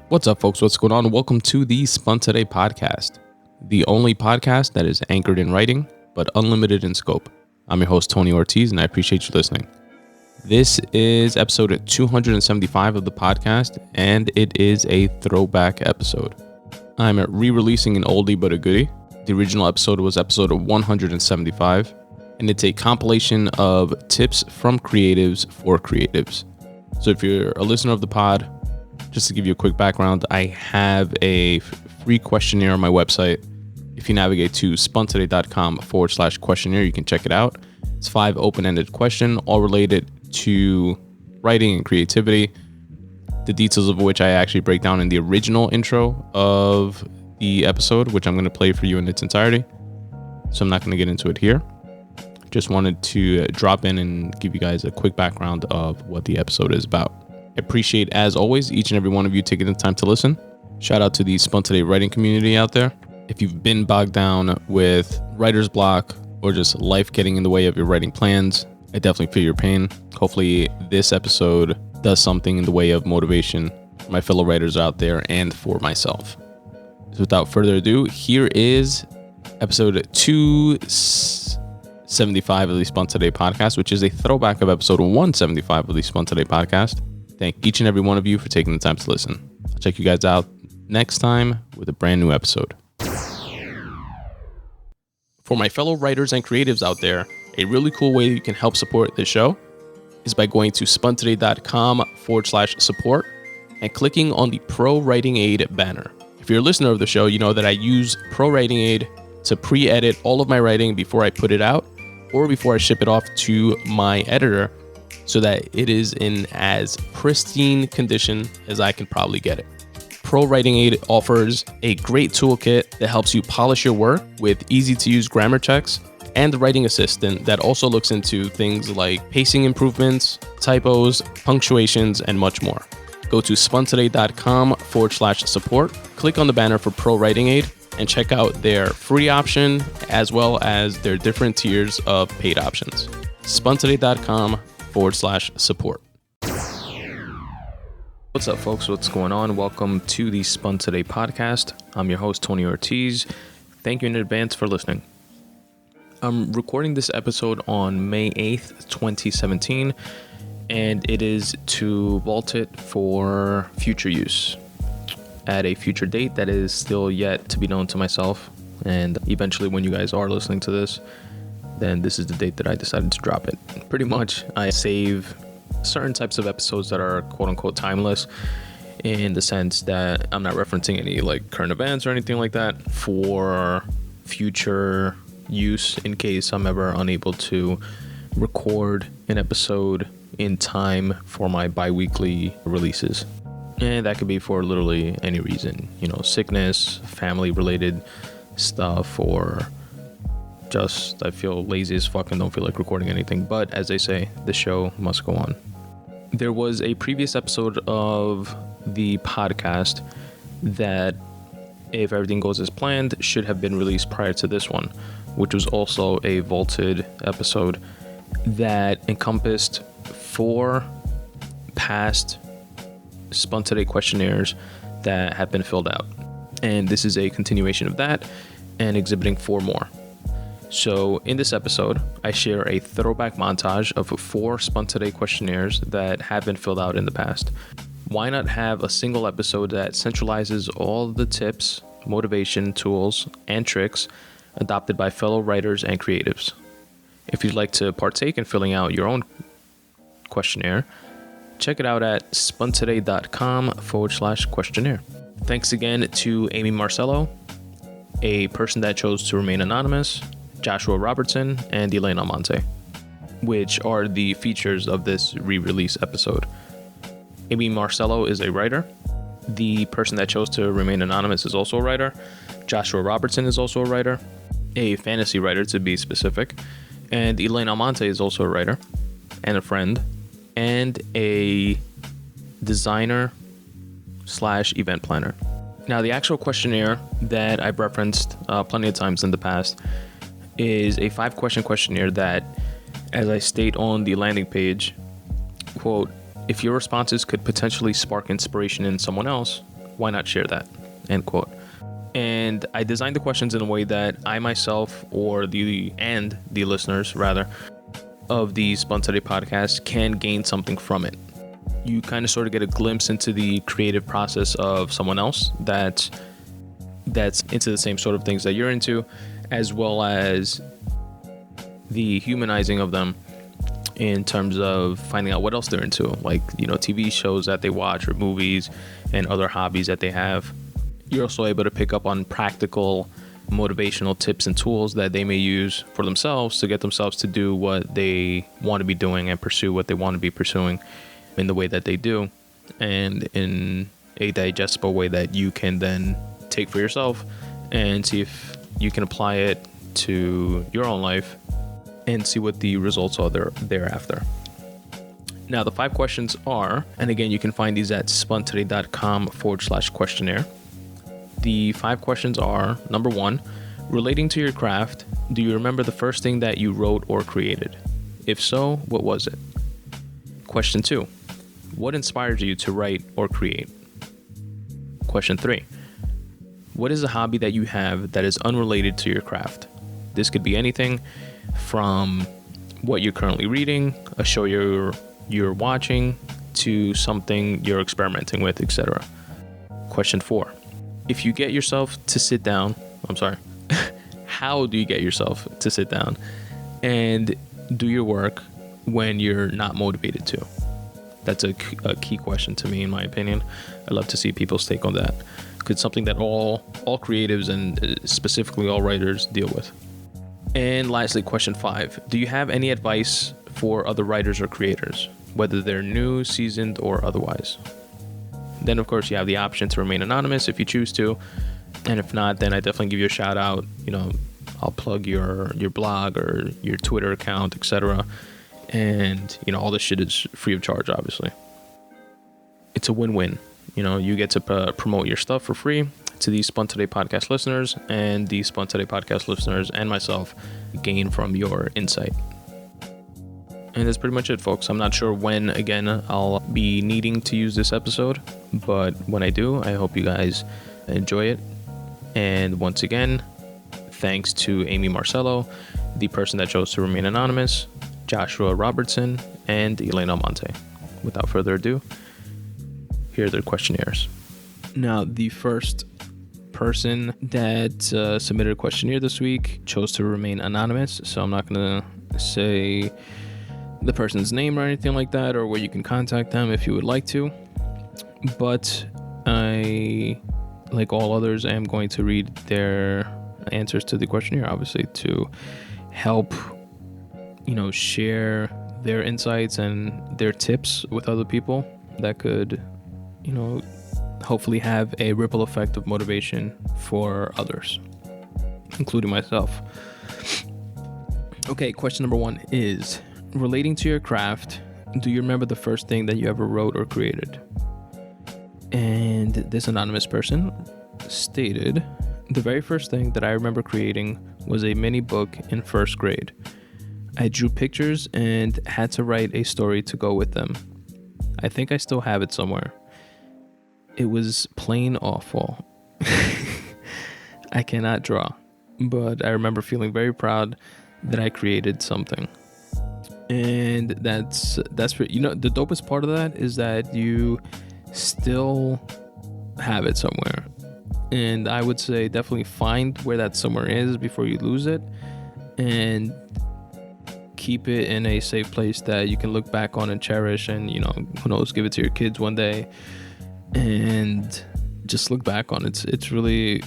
What's up, folks? What's going on? Welcome to the Spun Today Podcast, the only podcast that is anchored in writing, but unlimited in scope. I'm your host, Tony Ortiz, and I appreciate you listening. This is episode 275 of the podcast, and it is a throwback episode. I'm re-releasing an oldie but a goodie. The original episode was episode 175, and it's a compilation of tips from creatives for creatives. So if you're a listener of the pod, just to give you a quick background, I have a free questionnaire on my website. If you navigate to spuntoday.com/questionnaire, you can check it out. It's 5 open-ended questions, all related to writing and creativity, the details of which I actually break down in the original intro of the episode, which I'm going to play for you in its entirety. So I'm not going to get into it here. Just wanted to drop in and give you guys a quick background of what the episode is about. I appreciate, as always, each and every one of you taking the time to listen. Shout out to the Spun Today writing community out there. If you've been bogged down with writer's block or just life getting in the way of your writing plans, I definitely feel your pain. Hopefully this episode does something in the way of motivation for my fellow writers out there and for myself. So without further ado, here is episode 275 of the Spun Today Podcast, which is a throwback of episode 175 of the Spun Today Podcast. Thank each and every one of you for taking the time to listen. I'll check you guys out next time with a brand new episode. For my fellow writers and creatives out there, a really cool way you can help support this show is by going to spuntoday.com/support and clicking on the ProWritingAid banner. If you're a listener of the show, you know that I use ProWritingAid to pre-edit all of my writing before I put it out or before I ship it off to my editor, so that it is in as pristine condition as I can probably get it. ProWritingAid offers a great toolkit that helps you polish your work with easy-to-use grammar checks and the writing assistant that also looks into things like pacing improvements, typos, punctuations, and much more. Go to spuntoday.com/support, click on the banner for ProWritingAid, and check out their free option as well as their different tiers of paid options. spuntoday.com/support. What's up, folks? What's going on? Welcome to the Spun Today Podcast. I'm your host, Tony Ortiz. Thank you in advance for listening. I'm recording this episode on May 8th, 2017, and it is to vault it for future use at a future date that is still yet to be known to myself. And eventually, when you guys are listening to this, then this is the date that I decided to drop it. Pretty much, I save certain types of episodes that are quote-unquote timeless, in the sense that I'm not referencing any like current events or anything like that, for future use in case I'm ever unable to record an episode in time for my bi-weekly releases. And that could be for literally any reason, sickness, family-related stuff, or just I feel lazy as fuck and don't feel like recording anything. But as they say, the show must go on. There was a previous episode of the podcast that, if everything goes as planned, should have been released prior to this one, which was also a vaulted episode that encompassed 4 past Spun Today questionnaires that have been filled out. And this is a continuation of that and exhibiting 4 more. So in this episode, I share a throwback montage of 4 Spun Today questionnaires that have been filled out in the past. Why not have a single episode that centralizes all the tips, motivation, tools, and tricks adopted by fellow writers and creatives? If you'd like to partake in filling out your own questionnaire, check it out at spuntoday.com/questionnaire. Thanks again to Amy Marcello, a person that chose to remain anonymous, Joshua Robertson, and Elaine Almonte, which are the features of this re-release episode. Amy Marcello is a writer. The person that chose to remain anonymous is also a writer. Joshua Robertson is also a writer, a fantasy writer to be specific. And Elaine Almonte is also a writer and a friend and a designer / event planner. Now, the actual questionnaire that I've referenced plenty of times in the past is a 5-question questionnaire that, as I state on the landing page, quote, "If your responses could potentially spark inspiration in someone else, Why not share that? End quote. And I designed the questions in a way that I myself or the listeners rather of the Spun Today podcast can gain something from it. You kind of sort of get a glimpse into the creative process of someone else that's into the same sort of things that you're into, as well as the humanizing of them in terms of finding out what else they're into, like, you know, TV shows that they watch or movies and other hobbies that they have. You're also able to pick up on practical motivational tips and tools that they may use for themselves to get themselves to do what they want to be doing and pursue what they want to be pursuing in the way that they do, and in a digestible way that you can then take for yourself and see if you can apply it to your own life and see what the results are thereafter. Now, the 5 questions are, and again, you can find these at spuntoday.com/questionnaire. The 5 questions are: number 1, relating to your craft, do you remember the first thing that you wrote or created? If so, what was it? Question 2, what inspired you to write or create? Question 3, what is a hobby that you have that is unrelated to your craft? This could be anything from what you're currently reading, a show you're watching, to something you're experimenting with, etc. Question 4, if you get yourself to sit down, how do you get yourself to sit down and do your work when you're not motivated to? That's a key question to me, in my opinion. I love to see people's take on that. It's something that all creatives and specifically all writers deal with. And lastly, question 5, do you have any advice for other writers or creators, whether they're new, seasoned, or otherwise? Then, of course, you have the option to remain anonymous if you choose to. And if not, then I definitely give you a shout out. You know, I'll plug your blog or your Twitter account, etc. And, you know, all this shit is free of charge, obviously. It's a win-win. You know, you get to promote your stuff for free to the Spun Today Podcast listeners, and the Spun Today Podcast listeners and myself gain from your insight. And that's pretty much it, folks. I'm not sure when, again, I'll be needing to use this episode, but when I do, I hope you guys enjoy it. And once again, thanks to Amy Marcello, the person that chose to remain anonymous, Joshua Robertson, and Elaine Almonte. Without further ado, here are their questionnaires. Now, the first person that submitted a questionnaire this week chose to remain anonymous, so I'm not going to say the person's name or anything like that, or where you can contact them if you would like to. But I, like all others, am going to read their answers to the questionnaire, obviously, to help, you know, share their insights and their tips with other people that could, you know, hopefully have a ripple effect of motivation for others, including myself. Okay, question number 1 is, relating to your craft, do you remember the first thing that you ever wrote or created? And this anonymous person stated, the very first thing that I remember creating was a mini book in first grade. I drew pictures and had to write a story to go with them. I think I still have it somewhere. It was plain awful. I cannot draw, but I remember feeling very proud that I created something. And that's you know, the dopest part of that is that you still have it somewhere. And I would say definitely find where that somewhere is before you lose it, and keep it in a safe place that you can look back on and cherish, and, you know, who knows, give it to your kids one day and just look back on it. It's really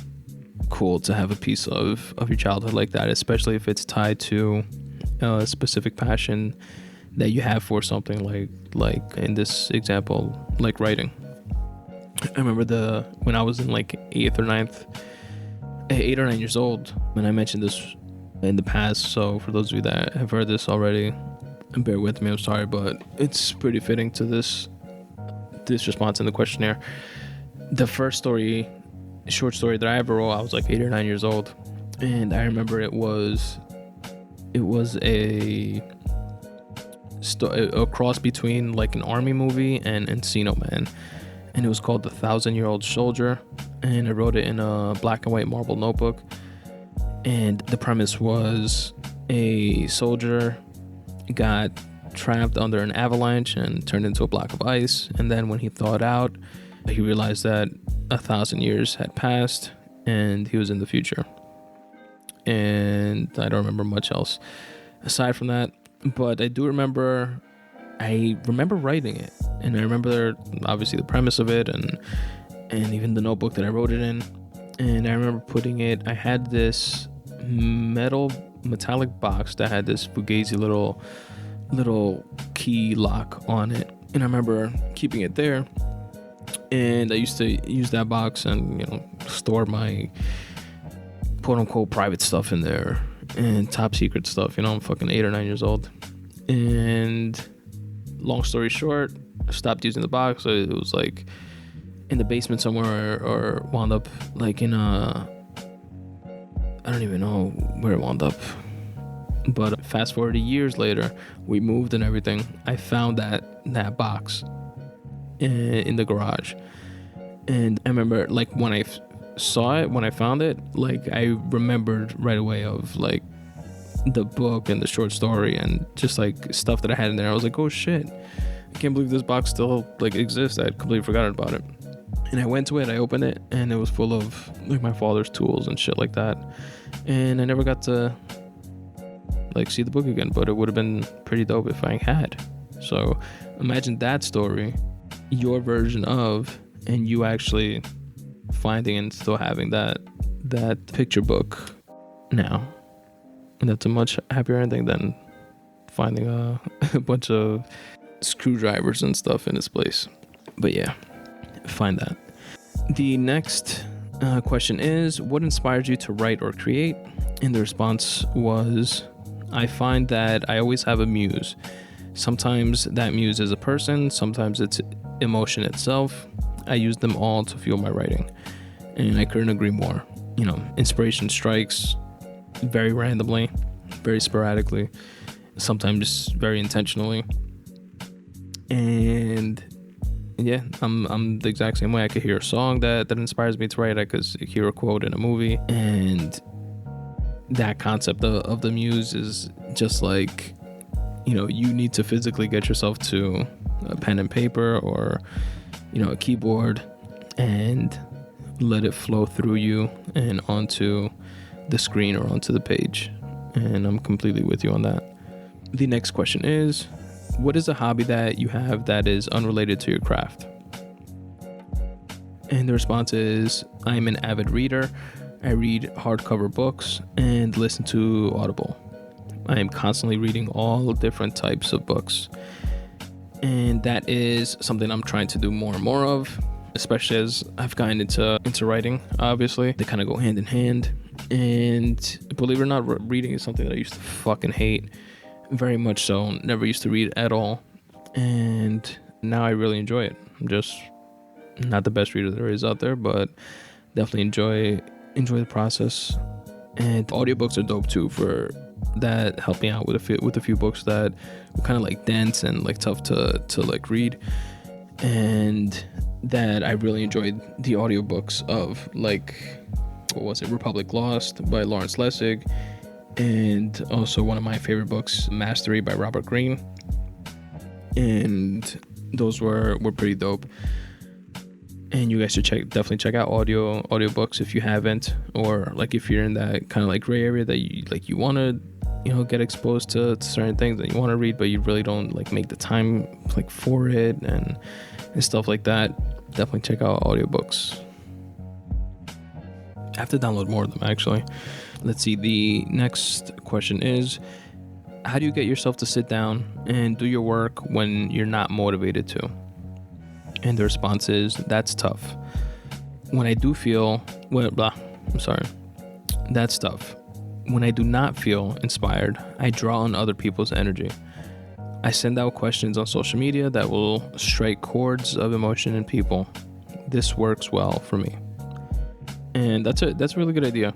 cool to have a piece of your childhood like that, especially if it's tied to a specific passion that you have for something, like in this example, like writing. I remember when I was in like 8 or 9 years old, and I mentioned this in the past, so for those of you that have heard this already, bear with me, I'm sorry, but it's pretty fitting to this response in the questionnaire. The first short story that I ever wrote, I was like 8 or 9 years old, and I remember it was a cross between like an army movie and Encino Man. and it was called The 1,000-Year-Old Soldier, and I wrote it in a black and white marble notebook. And the premise was a soldier got trapped under an avalanche and turned into a block of ice, and then when he thawed out, he realized that 1,000 years had passed and he was in the future. And I don't remember much else aside from that, but I remember writing it, and I remember obviously the premise of it and even the notebook that I wrote it in. And I remember I had this metallic box that had this fugazi little key lock on it, and I remember keeping it there. And I used to use that box and store my quote unquote private stuff in there and top secret stuff. I'm fucking 8 or 9 years old. And long story short, I stopped using the box. So it was like in the basement somewhere, or wound up like in I don't even know where it wound up. But fast forward years later, we moved and everything. I found that box in the garage, and I remember like when I saw it, when I found it, like I remembered right away of like the book and the short story and just like stuff that I had in there. I was like, oh shit, I can't believe this box still like exists. I had completely forgotten about it. And I went to it, I opened it, and it was full of like my father's tools and shit like that. And I never got to like see the book again, but it would have been pretty dope if I had. So imagine that story, your version of, and you actually finding and still having that picture book now. And that's a much happier ending than finding a bunch of screwdrivers and stuff in its place. But yeah, find that. The next question is, what inspires you to write or create? And the response was, I find that I always have a muse. Sometimes that muse is a person, sometimes it's emotion itself. I use them all to fuel my writing, and I couldn't agree more. Inspiration strikes very randomly, very sporadically, sometimes very intentionally. And yeah, I'm the exact same way. I could hear a song that inspires me to write. I could hear a quote in a movie, and that concept of the muse is just like, you need to physically get yourself to a pen and paper or a keyboard and let it flow through you and onto the screen or onto the page. And I'm completely with you on that. The next question is, what is a hobby that you have that is unrelated to your craft? And the response is, I'm an avid reader. I read hardcover books and listen to Audible. I am constantly reading all different types of books. And that is something I'm trying to do more and more of, especially as I've gotten into writing, obviously. They kind of go hand in hand. And believe it or not, reading is something that I used to fucking hate. Very much so. Never used to read at all. And now I really enjoy it. I'm just not the best reader there is out there, but definitely enjoy the process. And audiobooks are dope too, for that help me out with a few books that were kind of like dense and like tough to like read, and that I really enjoyed the audiobooks of, like, what was it, Republic Lost by Lawrence Lessig, and also one of my favorite books, Mastery by Robert Greene. And those were pretty dope. And you guys should definitely check out audiobooks if you haven't, or like if you're in that kind of like gray area that you want to get exposed to certain things that you want to read, but you really don't like make the time like for it and stuff like that. Definitely check out audiobooks. I have to download more of them, actually. Let's see. The next question is, how do you get yourself to sit down and do your work when you're not motivated to? And the response is, that's tough. When I do feel, that's tough. When I do not feel inspired, I draw on other people's energy. I send out questions on social media that will strike chords of emotion in people. This works well for me. And that's a really good idea.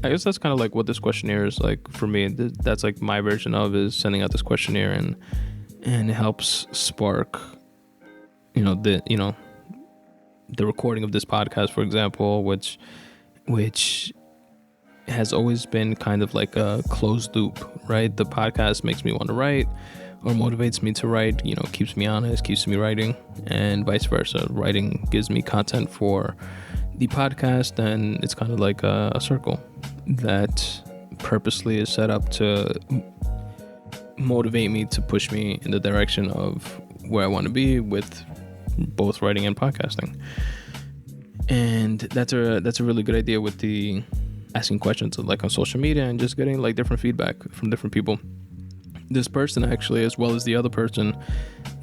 I guess that's kind of like what this questionnaire is like for me. That's like my version of is sending out this questionnaire, and it helps spark the recording of this podcast, for example, which has always been kind of like a closed loop, right? The podcast makes me want to write or motivates me to write, keeps me honest, keeps me writing, and vice versa. Writing gives me content for the podcast, and it's kind of like a circle that purposely is set up to motivate me, to push me in the direction of where I want to be with both writing and podcasting. And that's a really good idea with the asking questions like on social media and just getting like different feedback from different people. This person actually, as well as the other person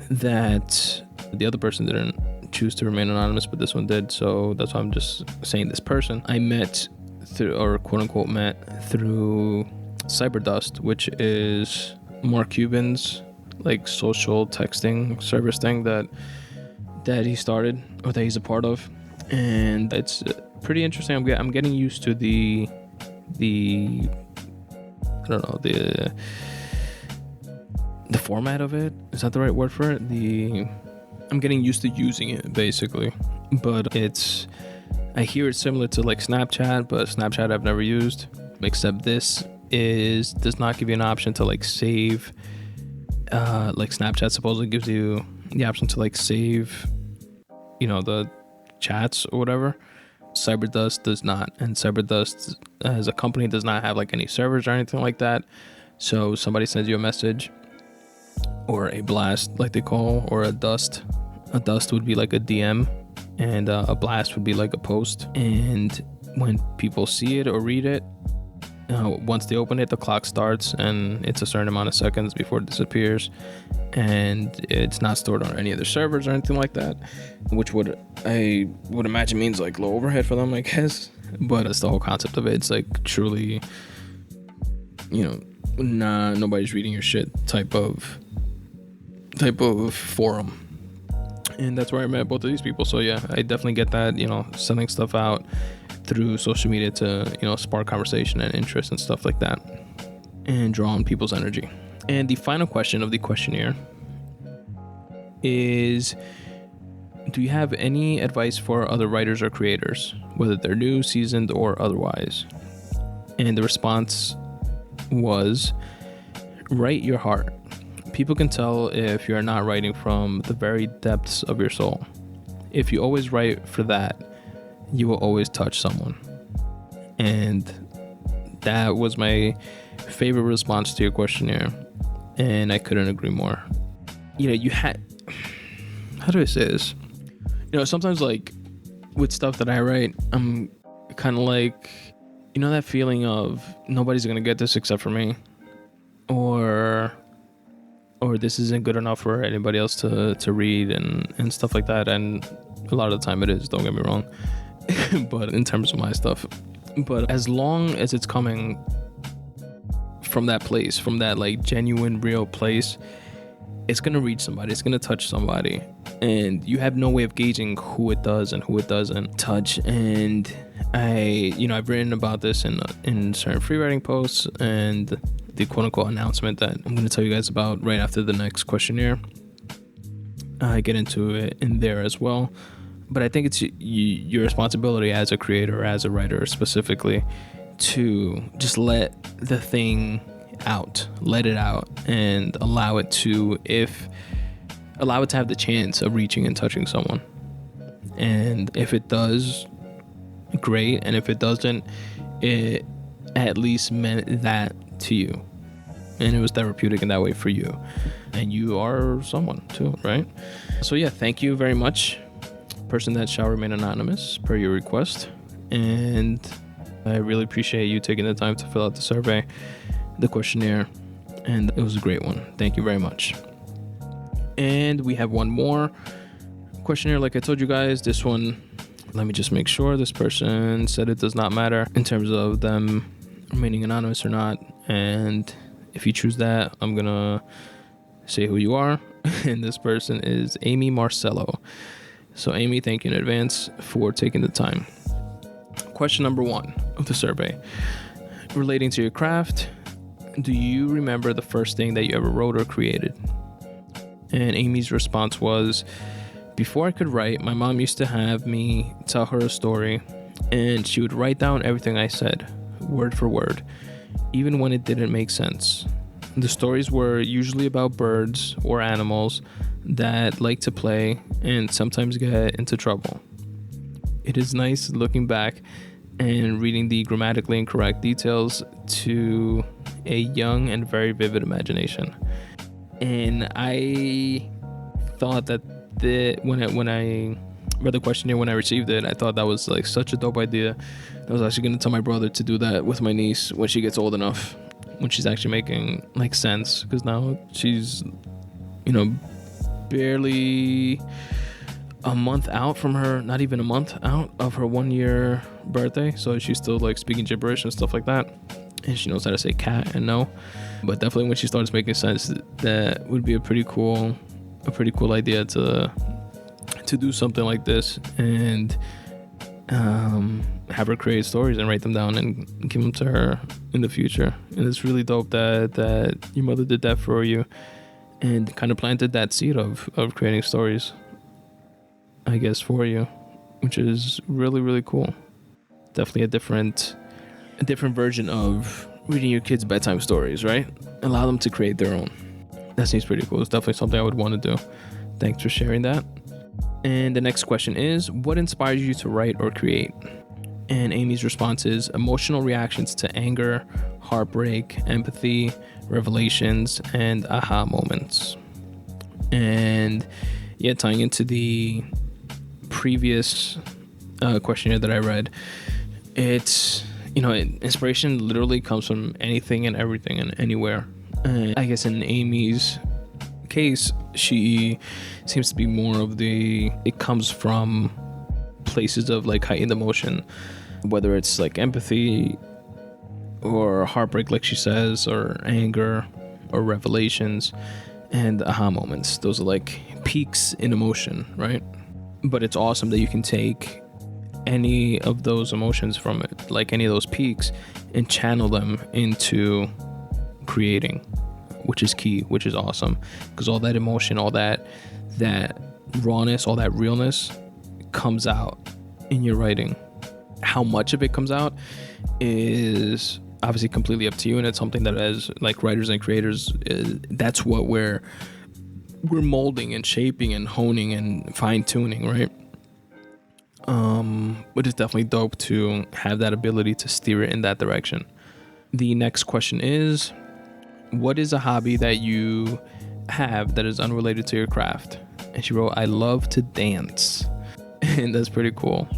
didn't choose to remain anonymous, but this one did, so that's why I'm just saying this person I met through, or quote unquote met through, Cyberdust, which is Mark Cuban's like social texting service thing that he started, or that he's a part of, and it's pretty interesting. I'm getting used to the I don't know, the format of it. Is that the right word for it? I'm getting used to using it basically, but I hear it's similar to like Snapchat, but Snapchat I've never used, except this does not give you an option to like save. Like Snapchat supposedly gives you the option to like save, the chats or whatever. Cyberdust does not, and Cyberdust as a company does not have like any servers or anything like that. So somebody sends you a message or a blast, like they call, or a dust. A dust would be like a DM, and a blast would be like a post. And when people see it or read it, once they open it, the clock starts, and it's a certain amount of seconds before it disappears, and it's not stored on any other servers or anything like that, which I would imagine means like low overhead for them, I guess. But that's the whole concept of it. It's like truly, nobody's reading your shit type of forum. And that's where I met both of these people. So yeah, I definitely get that, sending stuff out through social media to, spark conversation and interest and stuff like that, and draw on people's energy. And the final question of the questionnaire is, do you have any advice for other writers or creators, whether they're new, seasoned, or otherwise? And the response was, write your heart. People can tell if you're not writing from the very depths of your soul. If you always write for that, you will always touch someone. And that was my favorite response to your questionnaire, and I couldn't agree more. How do I say this? Sometimes like with stuff that I write, I'm kind of like, that feeling of nobody's gonna get this except for me, or this isn't good enough for anybody else to read and stuff like that. And a lot of the time it is, don't get me wrong. But in terms of my stuff, but as long as it's coming from that place, from that like genuine, real place, it's gonna reach somebody, it's gonna touch somebody, and you have no way of gauging who it does and who it doesn't touch. And I've written about this in certain free writing posts, and the quote-unquote announcement that I'm going to tell you guys about right after the next questionnaire. I get into it in there as well. But I think it's your responsibility as a creator, as a writer specifically, to just let the thing out, let it out, and allow it to have the chance of reaching and touching someone. And if it does, great. And if it doesn't, it at least meant that to you, and it was therapeutic in that way for you, and you are someone too, right? So yeah, thank you very much, person that shall remain anonymous per your request, and I really appreciate you taking the time to fill out the survey, the questionnaire, and it was a great one. Thank you very much. And we have one more questionnaire, like I told you guys. This one, let me just make sure. This person said it does not matter in terms of them remaining anonymous or not, and if you choose that, I'm gonna say who you are. And this person is Amy Marcello. So Amy, thank you in advance for taking the time. Question number 1 of the survey, relating to your craft, do you remember the first thing that you ever wrote or created? And Amy's response was Before I could write, my mom used to have me tell her a story, and she would write down everything I said, word for word, even when it didn't make sense. The stories were usually about birds or animals that like to play and sometimes get into trouble. It is nice looking back and reading the grammatically incorrect details to a young and very vivid imagination. And I thought that when I read the questionnaire, when I received it, I thought that was like such a dope idea. I was actually going to tell my brother to do that with my niece when she gets old enough, when she's actually making like sense, because now she's, barely a month out from her, not even a month out of her 1 year birthday, so she's still like speaking gibberish and stuff like that, and she knows how to say cat and no. But definitely when she starts making sense, that would be a pretty cool idea to do something like this, and have her create stories and write them down and give them to her in the future. And it's really dope that your mother did that for you and kind of planted that seed of creating stories, I guess, for you, which is really, really cool. Definitely a different version of reading your kids bedtime stories, right? Allow them to create their own. That seems pretty cool. It's definitely something I would want to do. Thanks for sharing that. And the next question is, what inspires you to write or create? And Amy's response is emotional reactions to anger, heartbreak, empathy, revelations, and aha moments. And yeah, tying into the previous questionnaire that I read, it's, inspiration literally comes from anything and everything and anywhere. And I guess in Amy's case, she seems to be more of it comes from places of like heightened emotion, whether it's like empathy or heartbreak, like she says, or anger or revelations and aha moments. Those are like peaks in emotion, right? But it's awesome that you can take any of those emotions from it, like any of those peaks, and channel them into creating, which is key, which is awesome, because all that emotion, all that rawness, all that realness comes out in your writing. How much of it comes out is obviously completely up to you, and it's something that as like writers and creators, that's what we're molding and shaping and honing and fine-tuning, right? But it's definitely dope to have that ability to steer it in that direction. The next question is, what is a hobby that you have that is unrelated to your craft? And she wrote, I love to dance. And that's pretty cool.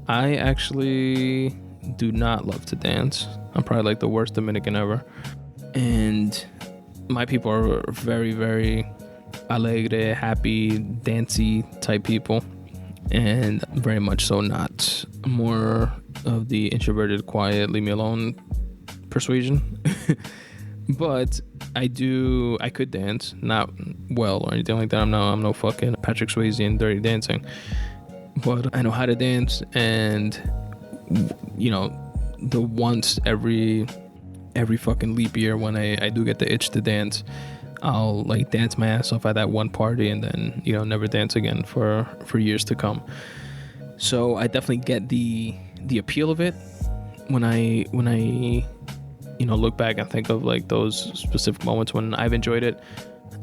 I actually do not love to dance. I'm probably like the worst Dominican ever. And my people are very, very alegre, happy, dancey type people. And very much so not. More of the introverted, quiet, leave me alone persuasion. But I could dance, not well or anything like that. I'm no fucking Patrick Swayze in Dirty Dancing. But I know how to dance, and the once every fucking leap year when I do get the itch to dance, I'll like dance my ass off at that one party and then never dance again for years to come. So I definitely get the appeal of it when I look back and think of like those specific moments when I've enjoyed it.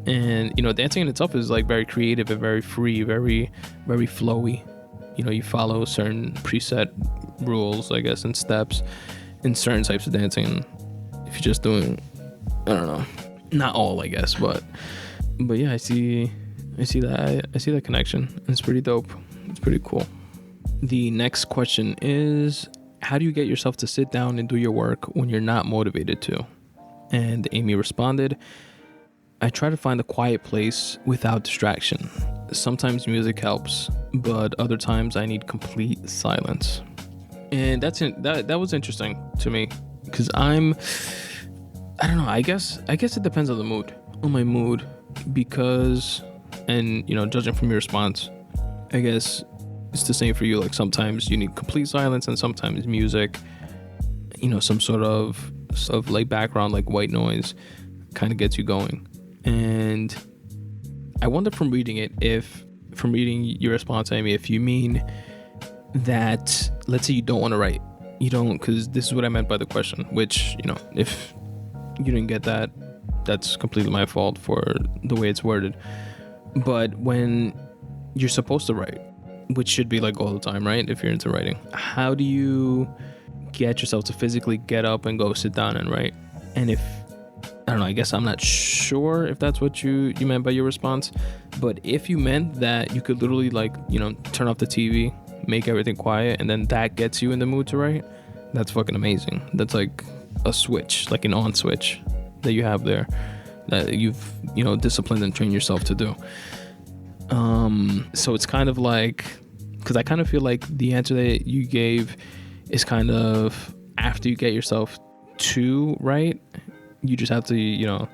And dancing in itself is like very creative and very free, very, very flowy. You follow certain preset rules, I guess, and steps in certain types of dancing. If you're just doing, I don't know, not all, I guess, but yeah, I see that connection. It's pretty dope. It's pretty cool. The next question is, how do you get yourself to sit down and do your work when you're not motivated to? And Amy responded, I try to find a quiet place without distraction. Sometimes music helps, but other times I need complete silence. And that was interesting to me, because I don't know, I guess it depends on my mood, because, and judging from your response, I guess it's the same for you. Like sometimes you need complete silence, and sometimes music, some sort of like background, like white noise, kind of gets you going. And I wonder from reading it if from reading your response, Amy, if you mean that, let's say you don't want to write, you don't, because this is what I meant by the question, which, if you didn't get that, that's completely my fault for the way it's worded. But when you're supposed to write, which should be like all the time, right? If you're into writing, how do you get yourself to physically get up and go sit down and write? And if, I don't know, I guess I'm not sure if that's what you meant by your response, but if you meant that you could literally turn off the TV, make everything quiet, and then that gets you in the mood to write, that's fucking amazing. That's like a switch, like an on switch that you have there that you've, disciplined and trained yourself to do. So it's kind of like, because I kind of feel like the answer that you gave is kind of after you get yourself to write, you just have to,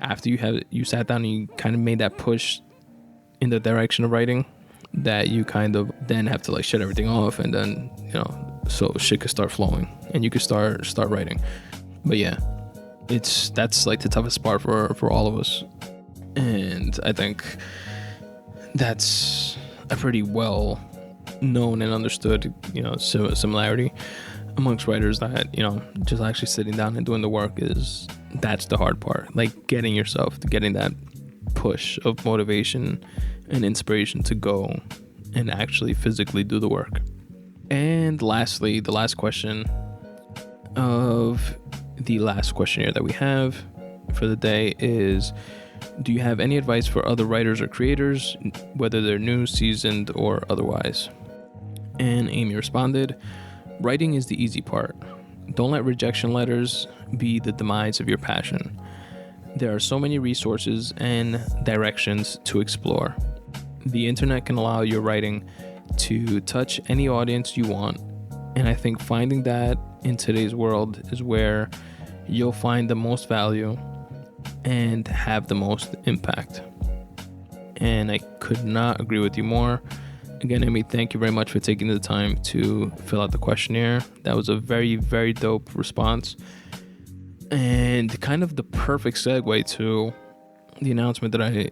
after you sat down and you kind of made that push in the direction of writing, that you kind of then have to like shut everything off, and then, so shit could start flowing and you could start writing. But yeah, that's like the toughest part for all of us. And I think that's a pretty well known and understood, similarity amongst writers, that, just actually sitting down and doing the work that's the hard part. Like getting that push of motivation and inspiration to go and actually physically do the work. And lastly, the last question of the last questionnaire that we have for the day is, do you have any advice for other writers or creators, whether they're new, seasoned, or otherwise? And Amy responded, writing is the easy part. Don't let rejection letters be the demise of your passion. There are so many resources and directions to explore. The internet can allow your writing to touch any audience you want, and I think finding that in today's world is where you'll find the most value and have the most impact. And I could not agree with you more. Again, Amy, thank you very much for taking the time to fill out the questionnaire. That was a very, very dope response, and kind of the perfect segue to the announcement that I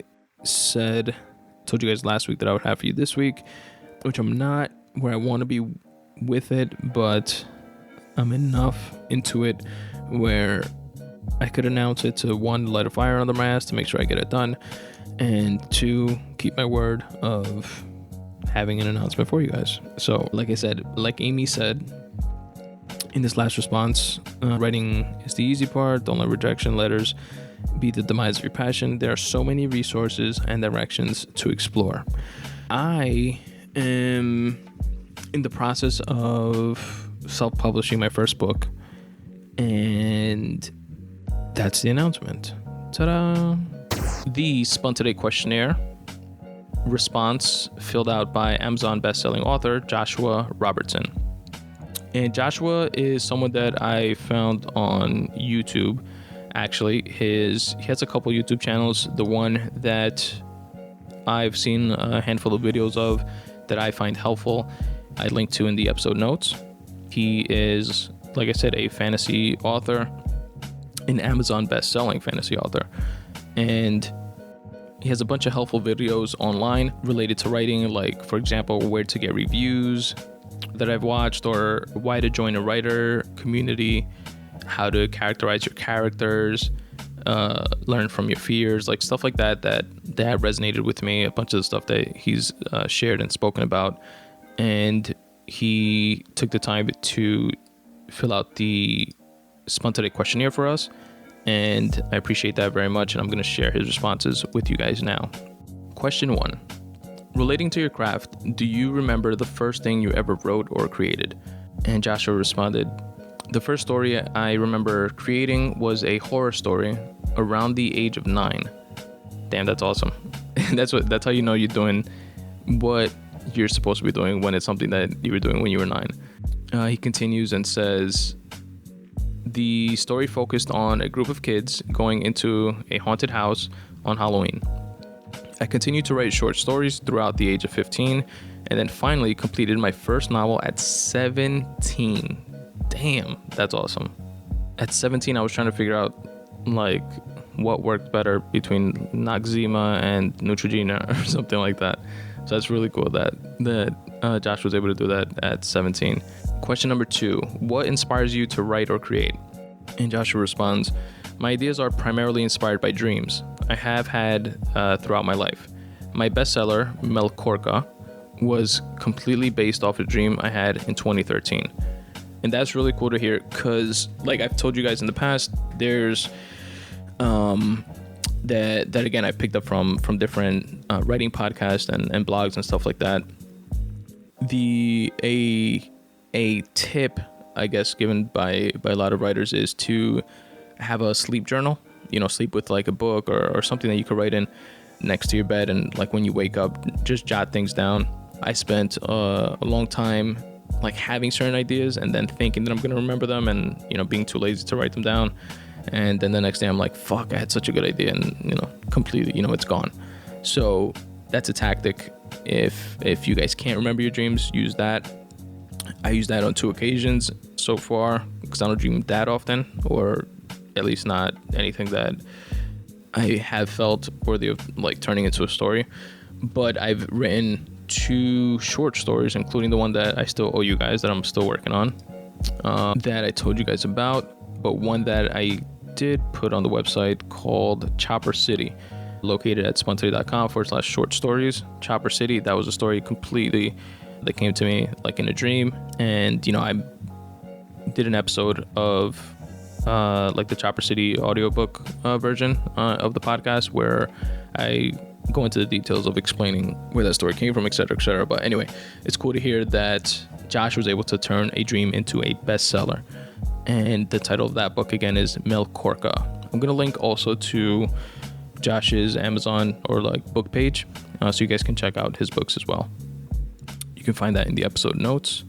told you guys last week that I would have for you this week, which I'm not where I want to be with it, but I'm enough into it where I could announce it to, one, light a fire under my ass to make sure I get it done, and two, keep my word of having an announcement for you guys. So like I said, like Amy said in this last response, writing is the easy part. Don't let rejection letters be the demise of your passion. There are so many resources and directions to explore. I am in the process of self-publishing my first book, and that's the announcement. Ta-da! The Spun Today questionnaire response filled out by Amazon bestselling author Joshua Robertson. And Joshua is someone that I found on YouTube. Actually, he has a couple YouTube channels. The one that I've seen a handful of videos of that I find helpful, I link to in the episode notes. He is, like I said, a fantasy author, an Amazon best-selling fantasy author. And he has a bunch of helpful videos online related to writing, like, for example, where to get reviews that I've watched, or why to join a writer community, how to characterize your characters, learn from your fears, like stuff like that resonated with me. A bunch of the stuff that he's shared and spoken about. And he took the time to fill out the Spun Today questionnaire for us, and I appreciate that very much, and I'm going to share his responses with you guys now. Question 1. Relating to your craft, do you remember the first thing you ever wrote or created? And Joshua responded, the first story I remember creating was a horror story around the age of 9. Damn, that's awesome. That's how you know you're doing what you're supposed to be doing when it's something that you were doing when you were 9. He continues and says, the story focused on a group of kids going into a haunted house on Halloween. I continued to write short stories throughout the age of 15, and then finally completed my first novel at 17. Damn, that's awesome. At 17, I was trying to figure out like what worked better between Noxzema and Neutrogena or something like that. So that's really cool that Josh was able to do that at 17. Question number 2, what inspires you to write or create? And Joshua responds, my ideas are primarily inspired by dreams I have had throughout my life. My bestseller, Melkorka, was completely based off a dream I had in 2013. And that's really cool to hear because, like I've told you guys in the past, there's that again I picked up from different writing podcasts and blogs and stuff like that. A tip, I guess, given by a lot of writers is to have a sleep journal. Sleep with like a book or something that you could write in next to your bed, and like when you wake up, just jot things down. I spent a long time like having certain ideas and then thinking that I'm gonna remember them, and being too lazy to write them down. And then the next day I'm like, fuck, I had such a good idea, and completely, it's gone. So that's a tactic. If you guys can't remember your dreams, use that. I used that on 2 occasions so far because I don't dream that often, or at least not anything that I have felt worthy of like turning into a story. But I've written 2 short stories, including the one that I still owe you guys that I'm still working on, that I told you guys about, but one that I did put on the website called Chopper City, located at spuntoday.com/short stories. Chopper City, that was a story completely that came to me like in a dream. And I did an episode of like the Chopper City audiobook version of the podcast where I go into the details of explaining where that story came from, etc., etc. But anyway, it's cool to hear that Josh was able to turn a dream into a bestseller. And the title of that book again is Melkorka. I'm gonna link also to Josh's Amazon or like book page, so you guys can check out his books as well. You can find that in the episode notes.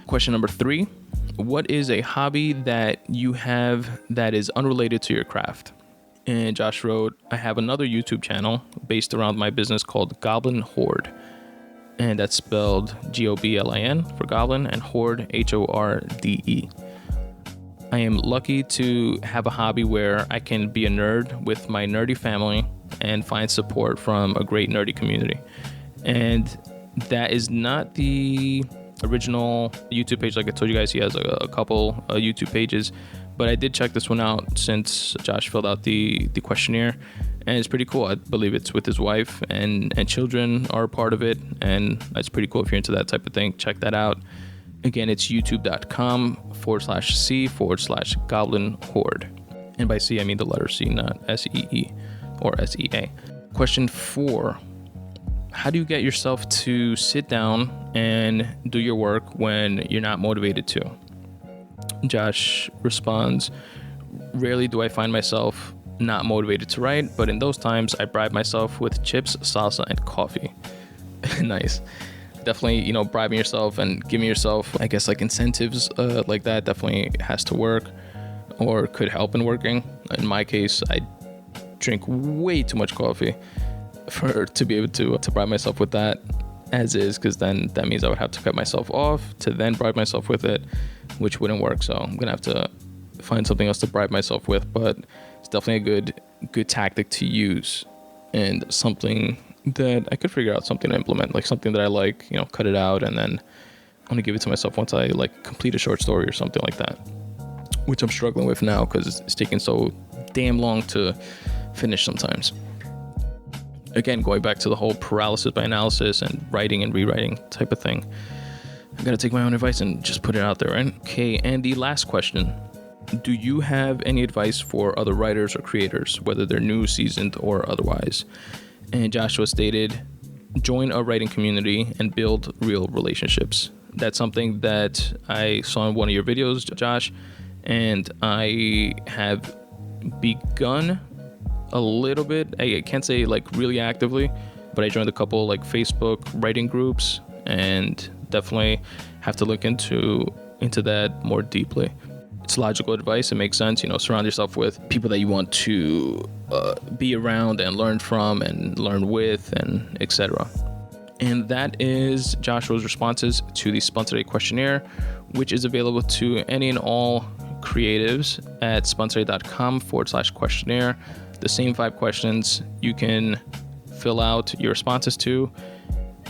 Question number 3, what is a hobby that you have that is unrelated to your craft? And Josh wrote, I have another YouTube channel based around my business called Goblin Horde. And that's spelled Goblin for goblin and horde, HORDE. I am lucky to have a hobby where I can be a nerd with my nerdy family and find support from a great nerdy community. And that is not the original YouTube page. Like I told you guys, he has a couple YouTube pages, but I did check this one out since Josh filled out the questionnaire, and it's pretty cool. I believe it's with his wife and children are a part of it, and it's pretty cool if you're into that type of thing. Check that out. Again, it's youtube.com/C/Goblin Horde. And by C, I mean the letter C, not SEE or SEA. Question 4. How do you get yourself to sit down and do your work when you're not motivated to? Josh responds, rarely do I find myself not motivated to write, but in those times, I bribe myself with chips, salsa, and coffee. Nice. Definitely, bribing yourself and giving yourself, I guess, like incentives like that definitely has to work or could help in working. In my case, I drink way too much coffee to be able to bribe myself with that as is, because then that means I would have to cut myself off to then bribe myself with it, which wouldn't work. So I'm gonna have to find something else to bribe myself with, but it's definitely a good tactic to use and something that I could figure out something to implement, like something that I like, cut it out and then I'm gonna give it to myself once I like complete a short story or something like that, which I'm struggling with now because it's taking so damn long to finish sometimes. Again, going back to the whole paralysis by analysis and writing and rewriting type of thing, I gotta take my own advice and just put it out there, right? Okay, and the last question. Do you have any advice for other writers or creators, whether they're new, seasoned, or otherwise? And Joshua stated, join a writing community and build real relationships. That's something that I saw in one of your videos, Josh, and I have begun a little bit. I can't say like really actively, but I joined a couple like Facebook writing groups and definitely have to look into that more deeply. It's logical advice. It makes sense. Surround yourself with people that you want to be around and learn from and learn with and etc. And that is Joshua's responses to the Spun Today questionnaire, which is available to any and all creatives at spuntoday.com/questionnaire. The same 5 questions you can fill out your responses to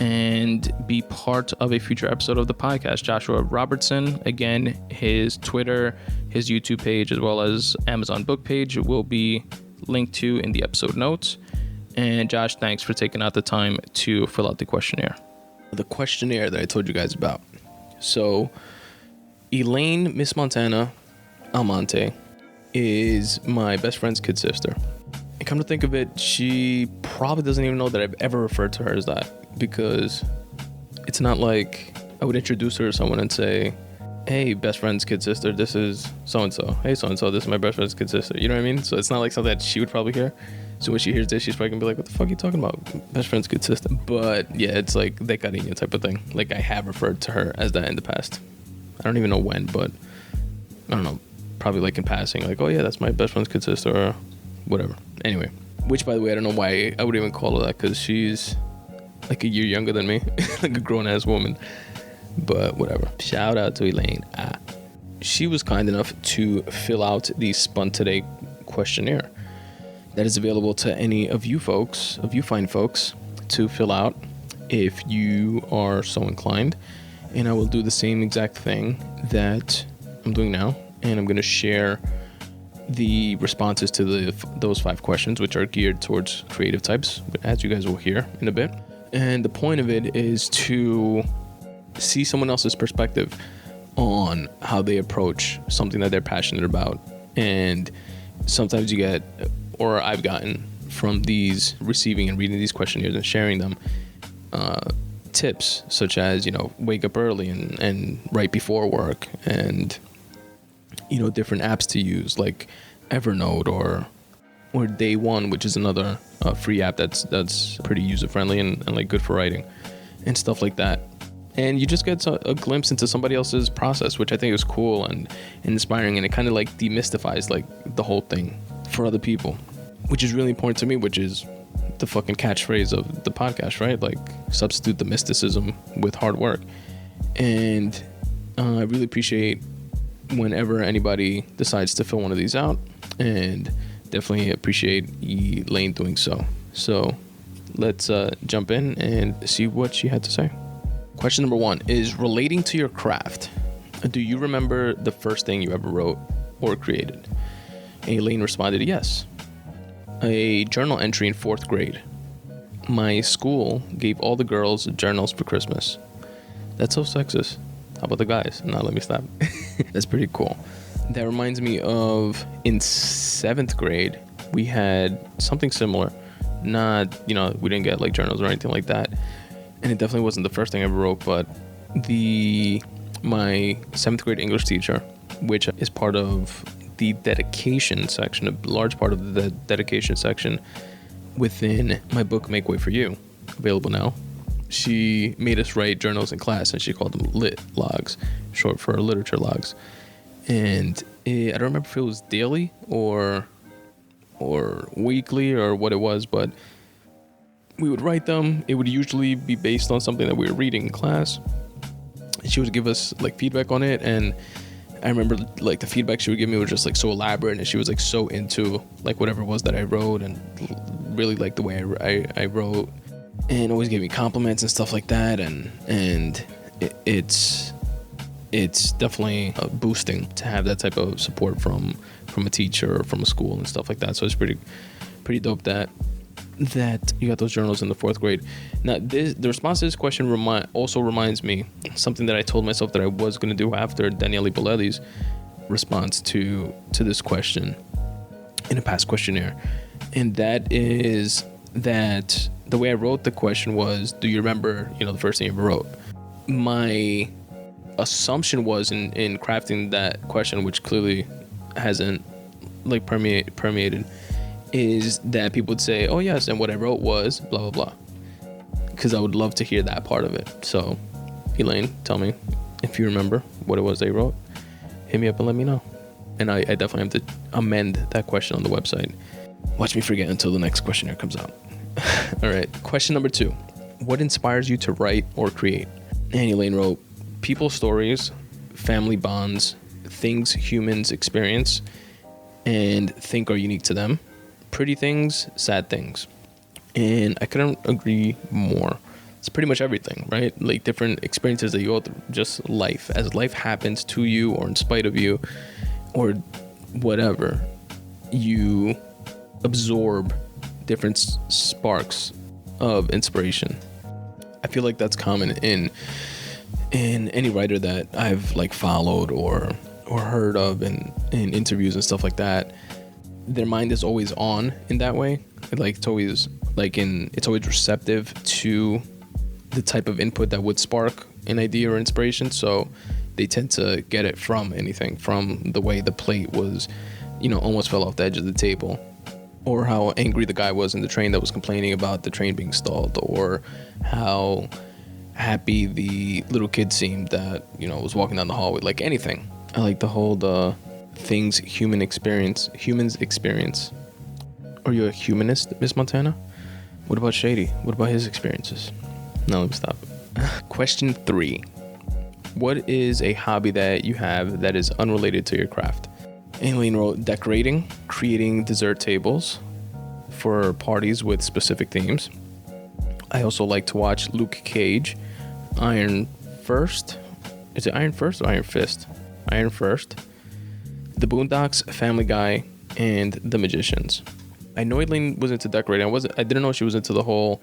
and be part of a future episode of the podcast. Joshua Robertson, again, his Twitter, his YouTube page, as well as Amazon book page will be linked to in the episode notes. And Josh, thanks for taking out the time to fill out the questionnaire. The questionnaire that I told you guys about. So Elaine Miss Montana Almonte is my best friend's kid sister. And come to think of it, she probably doesn't even know that I've ever referred to her as that, because it's not like I would introduce her to someone and say, hey, best friend's kid sister, this is so-and-so. Hey, so-and-so, this is my best friend's kid sister. You know what I mean? So it's not like something that she would probably hear. So when she hears this, she's probably gonna be like, what the fuck are you talking about? Best friend's kid sister. But yeah, it's like the cariño type of thing. Like I have referred to her as that in the past. I don't even know when, but I don't know. Probably like in passing, like, oh yeah, that's my best friend's kid sister or whatever. Anyway, which by the way, I don't know why I would even call her that, because she's like a year younger than me, like a grown ass woman. But whatever. Shout out to Elaine. She was kind enough to fill out the Spun Today questionnaire that is available to any of you folks, fine folks, to fill out if you are so inclined. And I will do the same exact thing that I'm doing now, and I'm going to share the responses to those 5 questions, which are geared towards creative types, as you guys will hear in a bit. And the point of it is to see someone else's perspective on how they approach something that they're passionate about. And sometimes you get, or I've gotten from these receiving and reading these questionnaires and sharing them, tips such as, wake up early and right before work, and different apps to use like Evernote or Day One, which is another free app that's pretty user friendly and like good for writing and stuff like that. And you just get a glimpse into somebody else's process, which I think is cool and inspiring, and it kind of like demystifies like the whole thing for other people, which is really important to me, which is the fucking catchphrase of the podcast, right? Like, substitute the mysticism with hard work. And I really appreciate whenever anybody decides to fill one of these out, and definitely appreciate Elaine doing so. So let's jump in and see what she had to say. Question number 1 is relating to your craft. Do you remember the first thing you ever wrote or created? And Elaine responded, yes. A journal entry in 4th grade. My school gave all the girls journals for Christmas. That's so sexist. How about the guys? No, let me stop. That's pretty cool. That reminds me of in 7th grade, we had something similar. Not, we didn't get like journals or anything like that. And it definitely wasn't the first thing I ever wrote, but my 7th grade English teacher, which is part of the dedication section, a large part of the dedication section within my book, Make Way For You, available now. She made us write journals in class, and she called them lit logs, short for literature logs. And I don't remember if it was daily or weekly or what it was, but we would write them. It would usually be based on something that we were reading in class. She would give us like feedback on it, and I remember like the feedback she would give me was just like so elaborate, and she was like so into like whatever it was that I wrote, and really liked the way I wrote, and always gave me compliments and stuff like that. And it's definitely boosting to have that type of support from a teacher or from a school and stuff like that. So it's pretty dope that you got those journals in the 4th grade. Now, the response to this question also reminds me something that I told myself that I was going to do after Daniele Bolelli's response to this question in a past questionnaire. And that is that the way I wrote the question was, do you remember, the first thing you ever wrote? My assumption was in crafting that question, which clearly hasn't like permeated, is that people would say, oh yes, and what I wrote was blah blah blah, because I would love to hear that part of it. So Elaine, tell me if you remember what it was they wrote. Hit me up and let me know, and I definitely have to amend that question on the website. Watch me forget until the next questionnaire comes out. All right, question number 2. What inspires you to write or create? And Elaine wrote, people stories, family bonds, things humans experience and think are unique to them, pretty things, sad things. And I couldn't agree more. it's pretty much everything, right? Like different experiences that you go through, just life. As life happens to you or in spite of you or whatever, you absorb different sparks of inspiration. I feel like that's common in any writer that I've like followed or heard of in interviews and stuff like that. Their mind is always on in that way. Like it's always receptive to the type of input that would spark an idea or inspiration. So they tend to get it from anything, from the way the plate was, almost fell off the edge of the table, or how angry the guy was in the train that was complaining about the train being stalled, or how happy the little kid seemed that, was walking down the hallway. Like anything. I like the whole things humans experience. Are you a humanist, Miss Montana? What about Shady? What about his experiences? No, let me stop. Question 3. What is a hobby that you have that is unrelated to your craft? Elaine wrote decorating, creating dessert tables for parties with specific themes. I also like to watch Luke Cage, Iron First. Is it Iron First or Iron Fist? Iron First. The Boondocks, Family Guy, and The Magicians. I know Elaine was into decorating. I didn't know she was into the whole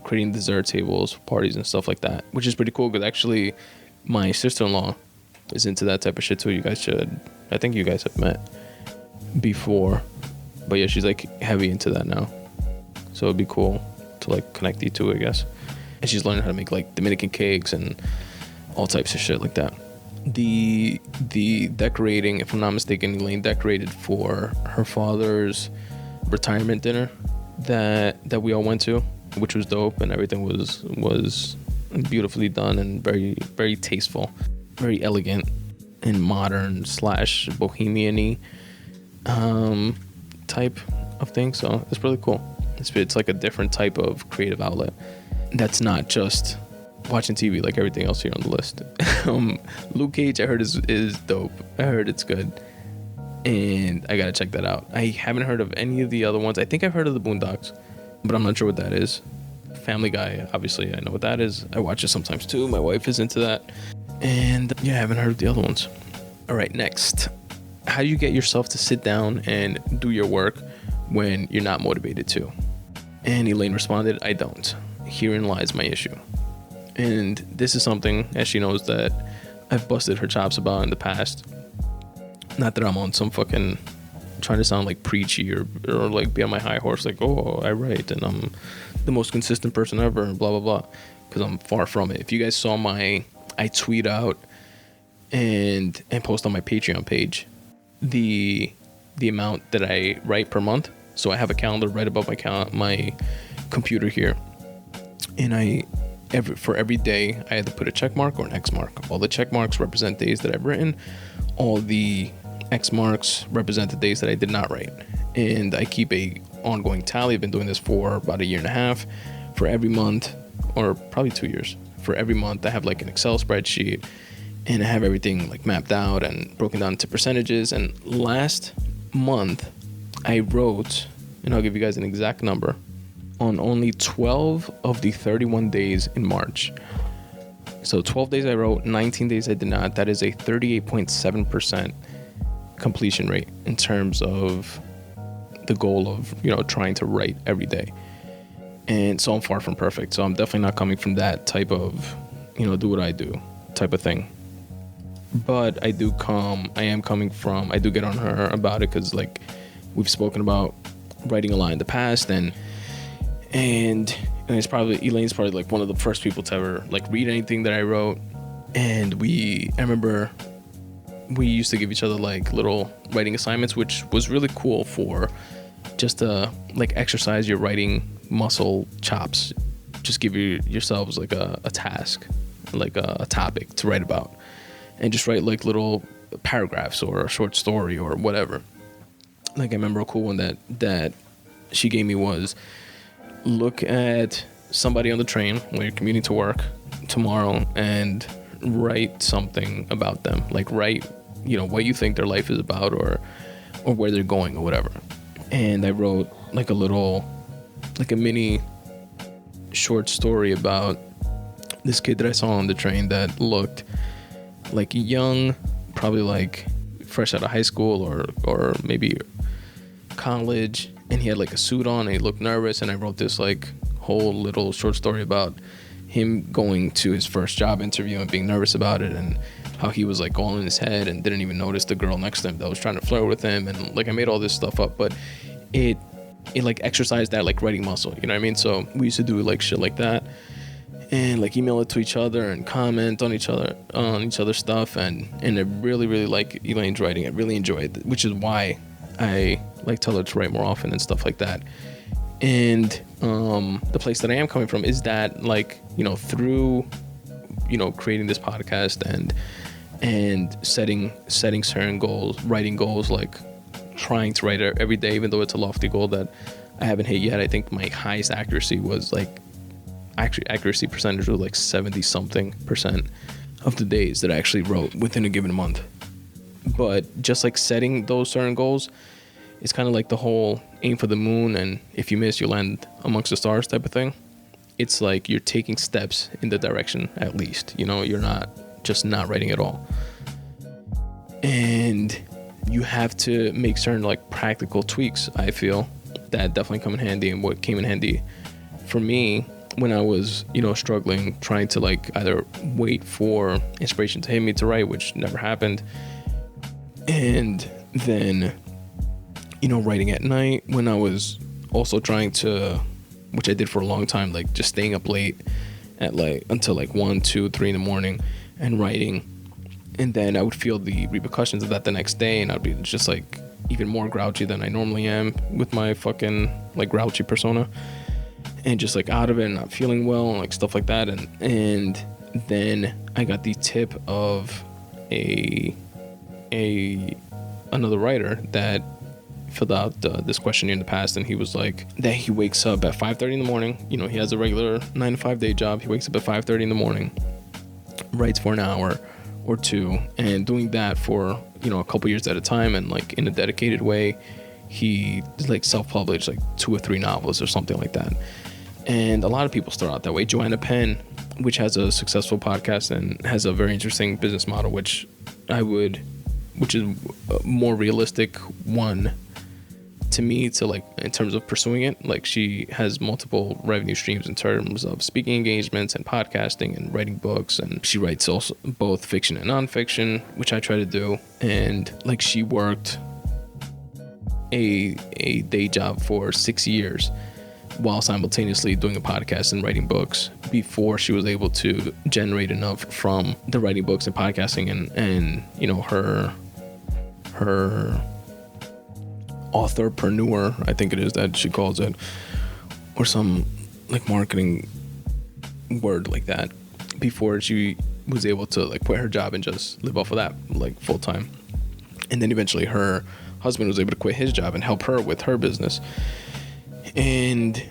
creating dessert tables, parties, and stuff like that, which is pretty cool because actually my sister-in-law is into that type of shit too. I think you guys have met before, but yeah, she's like heavy into that now. So it'd be cool to like connect you two, I guess. And she's learning how to make like Dominican cakes and all types of shit like that. The decorating, if I'm not mistaken, Elaine decorated for her father's retirement dinner that we all went to, which was dope, and everything was beautifully done and very, very tasteful, very elegant and modern / bohemian-y type of thing. So it's really cool. It's like a different type of creative outlet that's not just watching TV like everything else here on the list. Luke Cage, I heard is dope. I heard it's good, and I gotta check that out. I haven't heard of any of the other ones. I think I've heard of the Boondocks, but I'm not sure what that is. Family Guy, obviously I know what that is. I watch it sometimes too. My wife is into that, and yeah, I haven't heard of the other ones. All right, next, how do you get yourself to sit down and do your work when you're not motivated to? And Elaine responded, I don't. Herein lies my issue. And this is something, as she knows, that I've busted her chops about in the past. Not that I'm on some fucking trying to sound like preachy or like be on my high horse, like, oh, I write and I'm the most consistent person ever and blah, blah, blah. Because I'm far from it. If you guys saw I tweet out and post on my Patreon page the amount that I write per month. So I have a calendar right above my computer here. And for every day, I either put a check mark or an X mark. All the check marks represent days that I've written. All the X marks represent the days that I did not write. And I keep a ongoing tally. I've been doing this for about 1.5 years. For every month, or probably 2 years, for every month, I have like an Excel spreadsheet, and I have everything like mapped out and broken down into percentages. And last month, I wrote, and I'll give you guys an exact number, on only 12 of the 31 days in March. So 12 days I wrote, 19 days I did not. That is a 38.7% completion rate in terms of the goal of, trying to write every day. And so I'm far from perfect. So I'm definitely not coming from that type of, do what I do type of thing. But I do get on her about it because like we've spoken about writing a lot in the past, and Elaine's probably like one of the first people to ever like read anything that I wrote. And I remember we used to give each other like little writing assignments, which was really cool for just to like exercise your writing muscle chops. Just give yourselves like a task, like a topic to write about, and just write like little paragraphs or a short story or whatever. Like I remember a cool one that she gave me was, look at somebody on the train when you're commuting to work tomorrow and write something about them. Like write, what you think their life is about or where they're going or whatever. And I wrote like a mini short story about this kid that I saw on the train that looked like young, probably like fresh out of high school or maybe college, and he had like a suit on and he looked nervous, and I wrote this like whole little short story about him going to his first job interview and being nervous about it, and how he was like all in his head and didn't even notice the girl next to him that was trying to flirt with him, and like I made all this stuff up, but it like exercised that like writing muscle, you know what I mean? So we used to do like shit like that and like email it to each other and comment on each other's stuff, and I really like Elaine's writing. I really enjoyed it, which is why I like tell her to write more often and stuff like that. And the place that I am coming from is that, like, you know, through, you know, creating this podcast and setting certain goals, writing goals, like trying to write every day, even though it's a lofty goal that I haven't hit yet. I think my highest accuracy percentage was like 70 something percent of the days that I actually wrote within a given month. But just like setting those certain goals, it's kind of like the whole aim for the moon, and if you miss, you land amongst the stars type of thing. It's like you're taking steps in the direction, at least, you know, you're not just not writing at all. And you have to make certain like practical tweaks, I feel, that definitely come in handy. And what came in handy for me when I was, you know, struggling, trying to like either wait for inspiration to hit me to write, which never happened, and then, you know, writing at night when I was also trying to, which I did for a long time, like just staying up late at like until like 1, 2, 3 in the morning and writing. And then I would feel the repercussions of that the next day, and I'd be just like even more grouchy than I normally am with my fucking like grouchy persona, and just like out of it and not feeling well and like stuff like that. And then I got the tip of another writer that filled out this questionnaire in the past, and he was like that he wakes up at 5:30 in the morning. You know, he has a regular 9 to 5 day job. He wakes up at 5:30 in the morning, writes for an hour or two, and doing that for, you know, a couple years at a time, and like in a dedicated way, he like self-published like 2 or 3 novels or something like that. And a lot of people start out that way. Joanna Penn, which has a successful podcast and has a very interesting business model, which is a more realistic one to me, to like in terms of pursuing it. Like, she has multiple revenue streams in terms of speaking engagements and podcasting and writing books, and she writes also both fiction and nonfiction, which I try to do. And like, she worked a day job for 6 years while simultaneously doing a podcast and writing books before she was able to generate enough from the writing books and podcasting and you know, her authorpreneur, I think it is that she calls it, or some like marketing word like that, before she was able to like quit her job and just live off of that like full time. And then eventually her husband was able to quit his job and help her with her business. And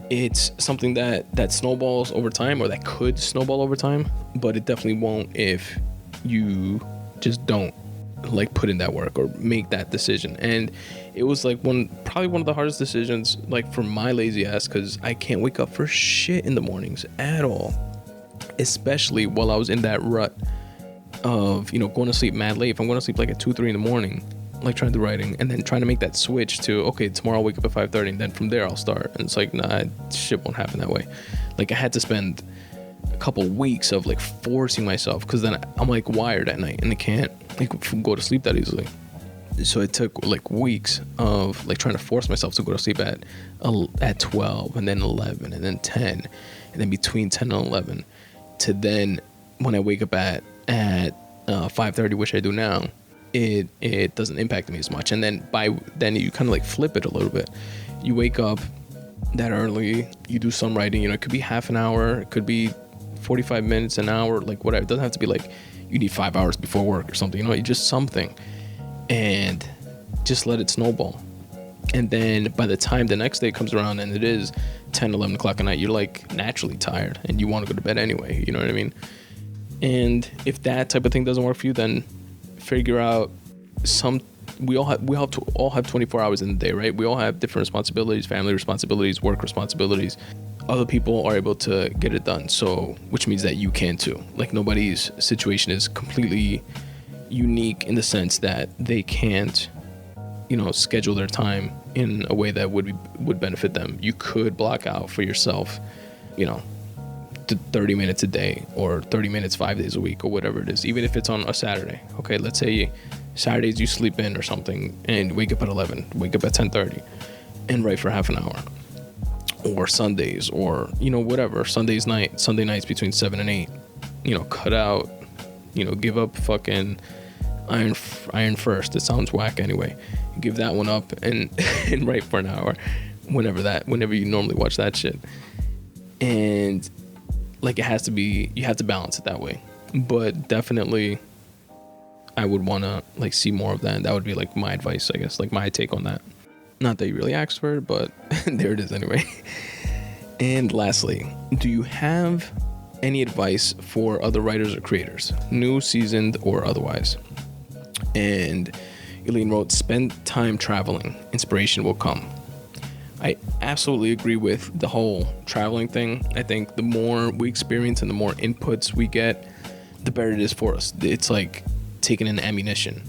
it's something that snowballs over time, or that could snowball over time, but it definitely won't if you just don't like put in that work or make that decision. And it was like probably one of the hardest decisions, like for my lazy ass, because I can't wake up for shit in the mornings at all, especially while I was in that rut of, you know, going to sleep mad late. If I'm going to sleep like at 2, 3 in the morning, like trying to writing, and then trying to make that switch to, okay, tomorrow I'll wake up at 5:30 and then from there I'll start. And it's like, nah, shit won't happen that way. Like, I had to spend a couple weeks of like forcing myself, because then I'm like wired at night and I can't like go to sleep that easily. So it took like weeks of like trying to force myself to go to sleep at 12 and then 11 and then 10, and then between 10 and 11 to then when I wake up at 5:30, which I do now, it doesn't impact me as much. And then then you kind of like flip it a little bit. You wake up that early, you do some writing, you know, it could be half an hour, it could be 45 minutes, an hour, like whatever. It doesn't have to be like you need 5 hours before work or something, you know, just something, and just let it snowball. And then by the time the next day comes around and it is 10, 11 o'clock at night, you're like naturally tired and you want to go to bed anyway, you know what I mean? And if that type of thing doesn't work for you, then figure out we all have 24 hours in the day, right? We all have different responsibilities, family responsibilities, work responsibilities, other people are able to get it done. So, which means that you can too. Like, nobody's situation is completely unique in the sense that they can't, schedule their time in a way that would benefit them. You could block out for yourself, 30 minutes a day or 30 minutes 5 days a week or whatever it is, even if it's on a Saturday. Okay, let's say Saturdays you sleep in or something and wake up at 11, wake up at 10:30 and write for half an hour. Or Sundays, or whatever, Sunday nights between 7 and 8, cut out, give up fucking iron first. It sounds whack anyway. Give that one up and and write for an hour whenever you normally watch that shit. And like, you have to balance it that way. But definitely I would want to like see more of that, and that would be like my advice, I guess, like my take on that. Not that you really asked for it, but there it is anyway. And lastly, do you have any advice for other writers or creators, new, seasoned, or otherwise? And Elaine wrote, spend time traveling, inspiration will come. I absolutely agree with the whole traveling thing. I think the more we experience and the more inputs we get, the better it is for us. It's like taking an ammunition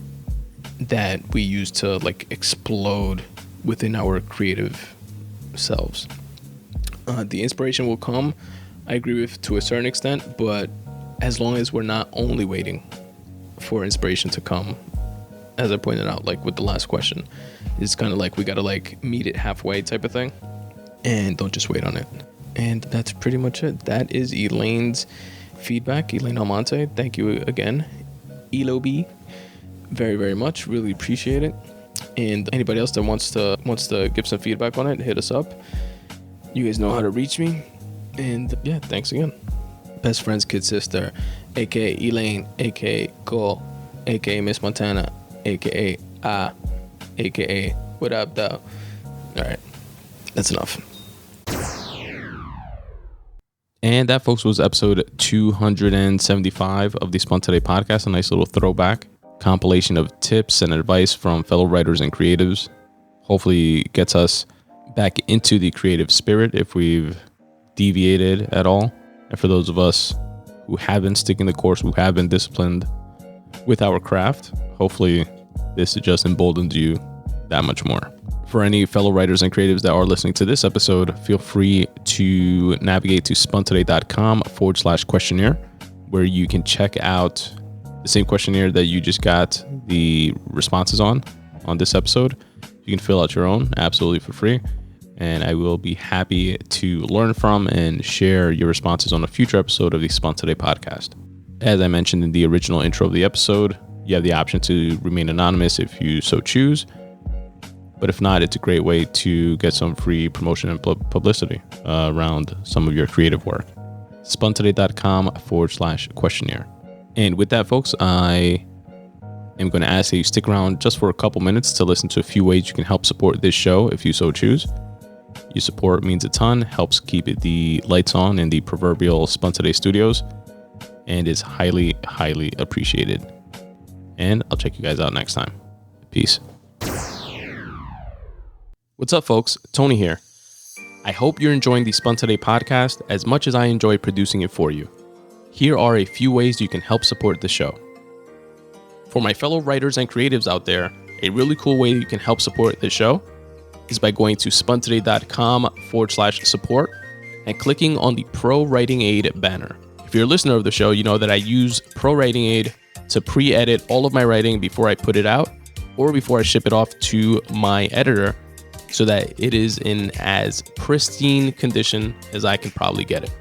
that we use to like explode within our creative selves. The inspiration will come, I agree with to a certain extent, but as long as we're not only waiting for inspiration to come, as I pointed out, like with the last question, it's kind of like we gotta like meet it halfway type of thing, and don't just wait on it. And that's pretty much it. That is Elaine's feedback. Elaine Almonte, thank you again, Elo B, very, very much, really appreciate it. And anybody else that wants to give some feedback on it, hit us up. You guys know how to reach me. And yeah, thanks again. Best friend's kid sister, aka Elaine, aka Cole, aka Miss Montana, aka aka what up though. Alright, that's enough. And that, folks, was episode 275 of the Spun Today Podcast. A nice little throwback compilation of tips and advice from fellow writers and creatives. Hopefully gets us back into the creative spirit if we've deviated at all. And for those of us who have been sticking the course, who have been disciplined with our craft, hopefully this just emboldens you that much more. For any fellow writers and creatives that are listening to this episode, feel free to navigate to spuntoday.com/questionnaire, where you can check out the same questionnaire that you just got the responses on this episode. You can fill out your own absolutely for free, and I will be happy to learn from and share your responses on a future episode of the Spun Today Podcast. As I mentioned in the original intro of the episode, you have the option to remain anonymous if you so choose. But if not, it's a great way to get some free promotion and publicity around some of your creative work. spuntoday.com/questionnaire. And with that, folks, I am going to ask that you stick around just for a couple minutes to listen to a few ways you can help support this show if you so choose. Your support means a ton, helps keep the lights on in the proverbial Spun Today studios, and is highly, highly appreciated. And I'll check you guys out next time. Peace. What's up, folks? Tony here. I hope you're enjoying the Spun Today Podcast as much as I enjoy producing it for you. Here are a few ways you can help support the show. For my fellow writers and creatives out there, a really cool way you can help support the show is by going to spuntoday.com/support and clicking on the ProWritingAid banner. If you're a listener of the show, you know that I use ProWritingAid to pre-edit all of my writing before I put it out or before I ship it off to my editor, so that it is in as pristine condition as I can probably get it.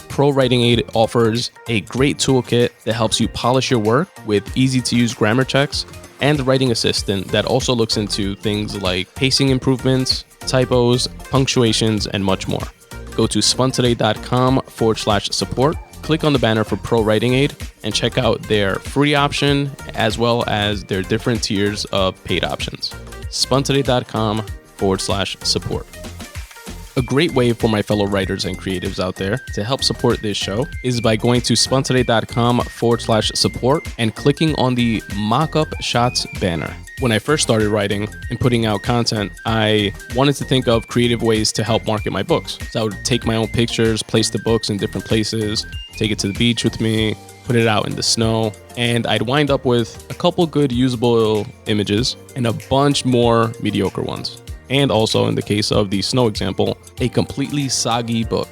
ProWritingAid offers a great toolkit that helps you polish your work with easy-to-use grammar checks and the writing assistant that also looks into things like pacing improvements, typos, punctuations, and much more. Go to spuntoday.com/support, click on the banner for ProWritingAid, and check out their free option as well as their different tiers of paid options. spuntoday.com/support. A great way for my fellow writers and creatives out there to help support this show is by going to spuntoday.com/support and clicking on the Mockup Shots banner. When I first started writing and putting out content, I wanted to think of creative ways to help market my books. So I would take my own pictures, place the books in different places, take it to the beach with me, put it out in the snow, and I'd wind up with a couple good usable images and a bunch more mediocre ones. And also, in the case of the snow example, a completely soggy book.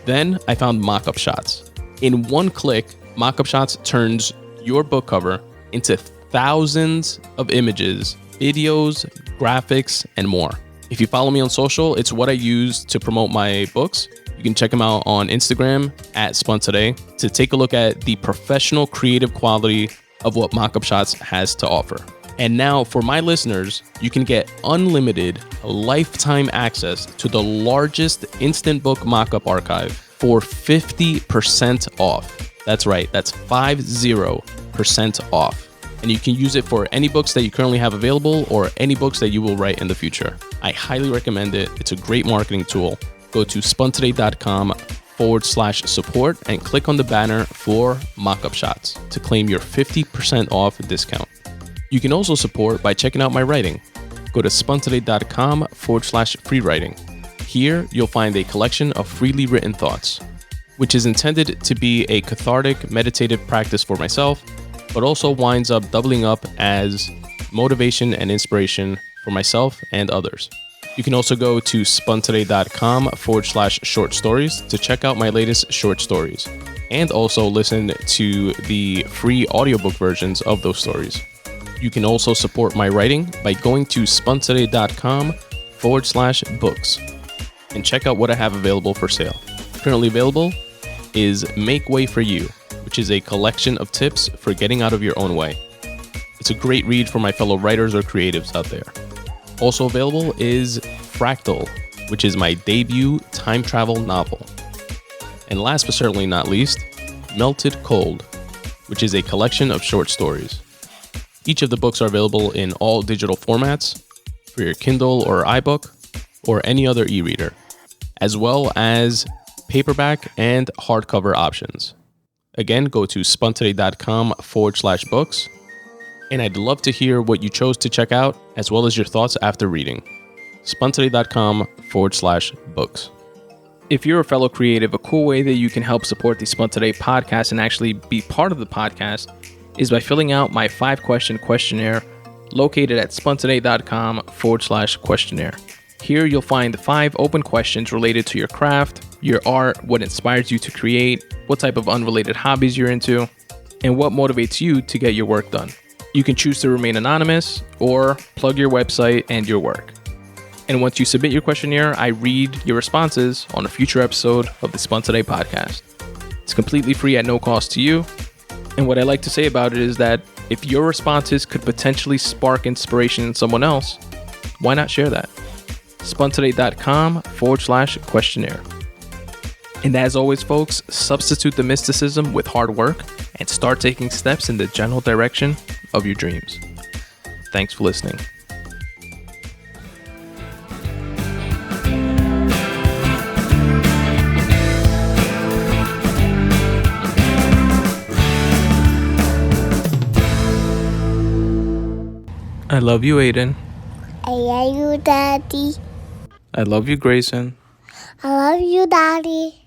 Then I found Mockup Shots. In one click, Mockup Shots turns your book cover into thousands of images, videos, graphics, and more. If you follow me on social, it's what I use to promote my books. You can check them out on Instagram at Spun Today to take a look at the professional creative quality of what Mockup Shots has to offer. And now for my listeners, you can get unlimited lifetime access to the largest instant book mockup archive for 50% off. That's right, that's 50% off. And you can use it for any books that you currently have available or any books that you will write in the future. I highly recommend it. It's a great marketing tool. Go to spuntoday.com/support and click on the banner for Mockup Shots to claim your 50% off discount. You can also support by checking out my writing. Go to spuntoday.com/free writing. Here, you'll find a collection of freely written thoughts, which is intended to be a cathartic, meditative practice for myself, but also winds up doubling up as motivation and inspiration for myself and others. You can also go to spuntoday.com/short stories to check out my latest short stories and also listen to the free audiobook versions of those stories. You can also support my writing by going to spuntoday.com/books and check out what I have available for sale. Currently available is Make Way for You, which is a collection of tips for getting out of your own way. It's a great read for my fellow writers or creatives out there. Also available is Fractal, which is my debut time travel novel. And last but certainly not least, Melted Cold, which is a collection of short stories. Each of the books are available in all digital formats for your Kindle or iBook or any other e-reader, as well as paperback and hardcover options. Again, go to spuntoday.com/books, and I'd love to hear what you chose to check out, as well as your thoughts after reading. spuntoday.com/books. If you're a fellow creative, a cool way that you can help support the Spun Today podcast and actually be part of the podcast is by filling out my 5-question questionnaire located at spuntoday.com/questionnaire. Here you'll find 5 open questions related to your craft, your art, what inspires you to create, what type of unrelated hobbies you're into, and what motivates you to get your work done. You can choose to remain anonymous or plug your website and your work. And once you submit your questionnaire, I read your responses on a future episode of the Spun Today podcast. It's completely free at no cost to you. And what I like to say about it is that if your responses could potentially spark inspiration in someone else, why not share that? spuntoday.com/questionnaire. And as always, folks, substitute the mysticism with hard work and start taking steps in the general direction of your dreams. Thanks for listening. I love you, Aiden. I love you, Daddy. I love you, Grayson. I love you, Daddy.